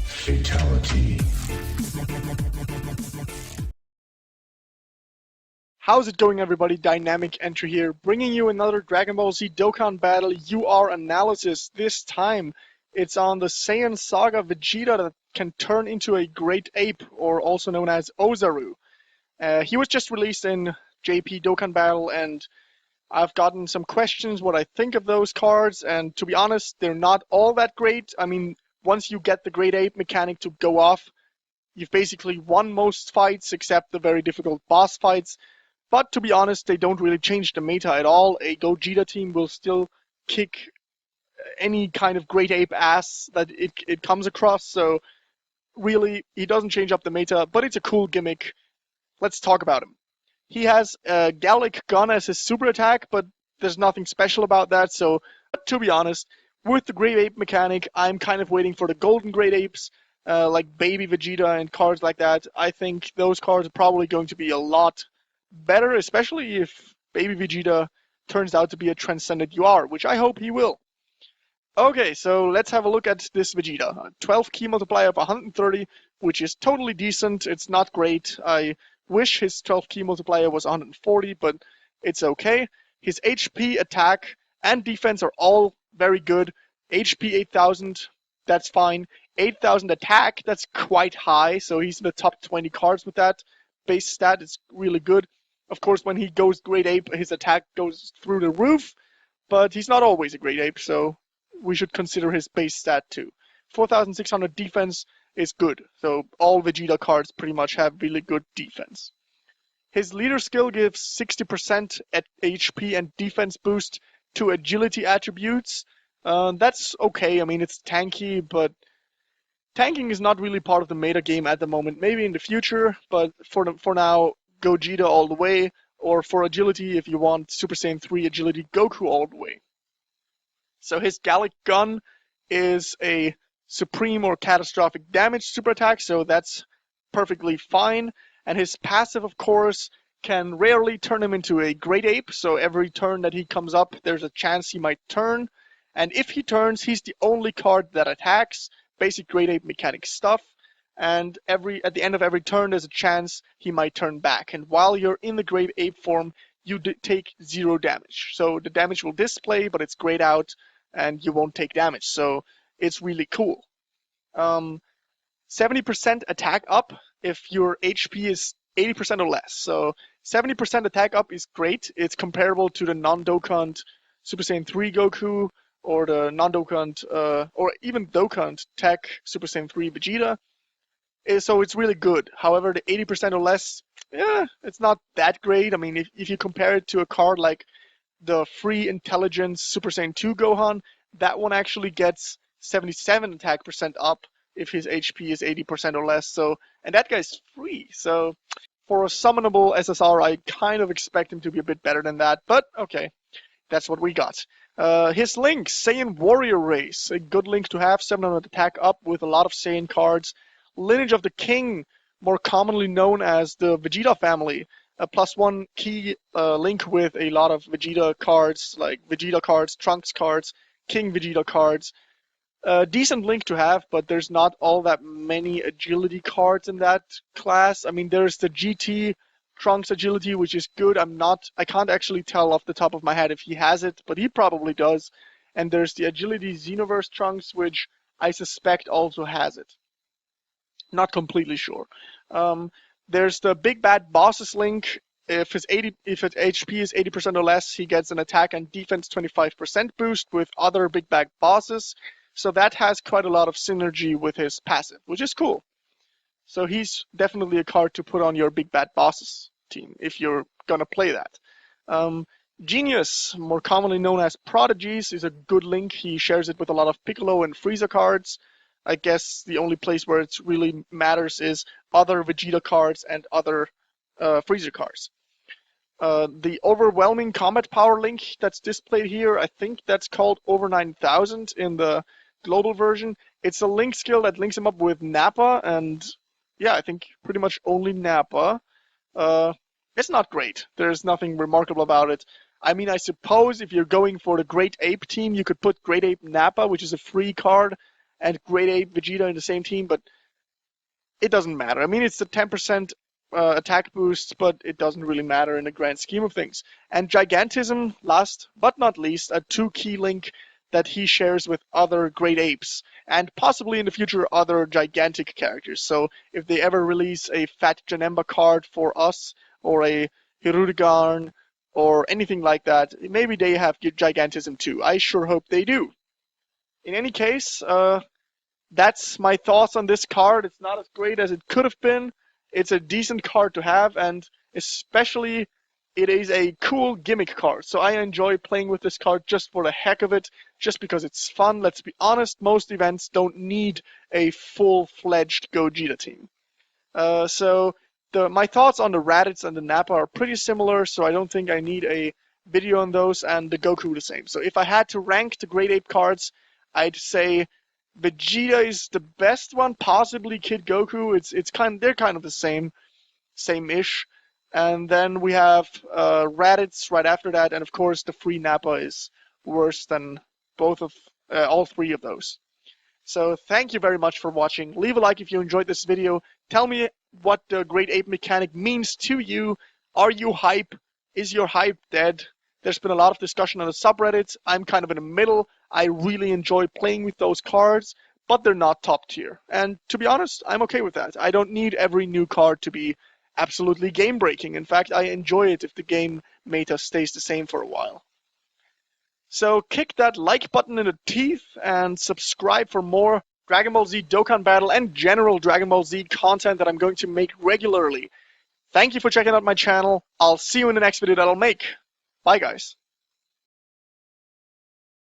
Fatality. How's it going, everybody? Dynamic Entry here, bringing you another Dragon Ball Z Dokkan Battle UR analysis. This time, it's on the Saiyan Saga Vegeta that can turn into a Great Ape, or also known as Oozaru. He was just released in JP Dokkan Battle, and I've gotten some questions what I think of those cards, and to be honest, they're not all that great. I mean, once you get the Great Ape mechanic to go off, you've basically won most fights except the very difficult boss fights. But to be honest, they don't really change the meta at all. A Gogeta team will still kick any kind of Great Ape ass that it comes across, so really, he doesn't change up the meta, but it's a cool gimmick. Let's talk about him. He has a Gallic Gun as his super attack, but there's nothing special about that, so to be honest, with the Great Ape mechanic, I'm kind of waiting for the Golden Great Apes, like Baby Vegeta and cards like that. I think those cards are probably going to be a lot better, especially if Baby Vegeta turns out to be a transcendent UR, which I hope he will. Okay, so let's have a look at this Vegeta. 12 key multiplier of 130, which is totally decent. It's not great. I wish his 12 key multiplier was 140, but it's okay. His HP, attack, and defense are all very good. HP 8000, that's fine. 8000 attack, that's quite high, so he's in the top 20 cards with that. Base stat is really good. Of course, when he goes Great Ape, his attack goes through the roof, but he's not always a Great Ape, so we should consider his base stat too. 4600 defense is good, so all Vegeta cards pretty much have really good defense. His leader skill gives 60% at HP and defense boost to agility attributes. That's okay, I mean it's tanky, but tanking is not really part of the meta game at the moment. Maybe in the future, but for now, Gogeta all the way, or for agility, if you want Super Saiyan 3 agility, Goku all the way. So his Gallic Gun is a supreme or catastrophic damage super attack, so that's perfectly fine. And his passive, of course, can rarely turn him into a Great Ape, so every turn that he comes up, there's a chance he might turn. And if he turns, he's the only card that attacks, basic Great Ape mechanic stuff. And at the end of every turn, there's a chance he might turn back. And while you're in the Great Ape form, you take 0 damage. So the damage will display, but it's grayed out, and you won't take damage. So it's really cool. 70% attack up if your HP is 80% or less. So 70% attack up is great. It's comparable to the non-Dokkan Super Saiyan 3 Goku, or the non-Dokkan, or even Dokkan Tech Super Saiyan 3 Vegeta. So it's really good. However, the 80% or less, it's not that great. I mean, if you compare it to a card like the Free Intelligence Super Saiyan 2 Gohan, that one actually gets 77 attack percent up if his HP is 80% or less. So, and that guy's free. So for a summonable SSR, I kind of expect him to be a bit better than that. But okay, that's what we got. His link, Saiyan Warrior Race, a good link to have. 700 attack up with a lot of Saiyan cards. Lineage of the King, more commonly known as the Vegeta family. A +1 key link with a lot of Vegeta cards, like Vegeta cards, Trunks cards, King Vegeta cards. Decent link to have, but there's not all that many agility cards in that class. I mean, there's the GT Trunks agility, which is good. I can't actually tell off the top of my head if he has it, but he probably does. And there's the agility Xenoverse Trunks, which I suspect also has it. Not completely sure. There's the Big Bad Bosses link. If his HP is 80% or less, he gets an attack and defense 25% boost with other Big Bad Bosses. So that has quite a lot of synergy with his passive, which is cool. So he's definitely a card to put on your Big Bad Bosses team if you're gonna play that. Genius, more commonly known as Prodigies, is a good link. He shares it with a lot of Piccolo and Frieza cards. I guess the only place where it really matters is other Vegeta cards and other Frieza cards. The overwhelming combat power link that's displayed here, I think that's called over 9000 in the global version. It's a link skill that links him up with Nappa, and yeah, I think pretty much only Nappa. It's not great. There's nothing remarkable about it. I mean, I suppose if you're going for the Great Ape team, you could put Great Ape Nappa, which is a free card, and Great Ape Vegeta in the same team, but it doesn't matter. I mean, it's the 10% attack boost, but it doesn't really matter in the grand scheme of things. And Gigantism, last but not least, a 2-key link that he shares with other Great Apes, and possibly in the future other gigantic characters. So if they ever release a Fat Janemba card for us, or a Hirudegarn, or anything like that, maybe they have Gigantism too. I sure hope they do. In any case, that's my thoughts on this card. It's not as great as it could have been. It's a decent card to have, and especially it is a cool gimmick card. So I enjoy playing with this card just for the heck of it, just because it's fun. Let's be honest, most events don't need a full-fledged Gogeta team. So my thoughts on the Raditz and the Nappa are pretty similar, so I don't think I need a video on those, and the Goku the same. So if I had to rank the Great Ape cards, I'd say Vegeta is the best one, possibly Kid Goku. They're kind of the same-ish. And then we have Raditz right after that, and of course the free Nappa is worse than all three of those. So thank you very much for watching. Leave a like if you enjoyed this video. Tell me what the Great Ape mechanic means to you. Are you hype? Is your hype dead? There's been a lot of discussion on the subreddits. I'm kind of in the middle. I really enjoy playing with those cards, but they're not top tier. And to be honest, I'm okay with that. I don't need every new card to be absolutely game breaking. In fact, I enjoy it if the game meta stays the same for a while. So kick that like button in the teeth and subscribe for more Dragon Ball Z Dokkan Battle and general Dragon Ball Z content that I'm going to make regularly. Thank you for checking out my channel. I'll see you in the next video that I'll make. Bye guys.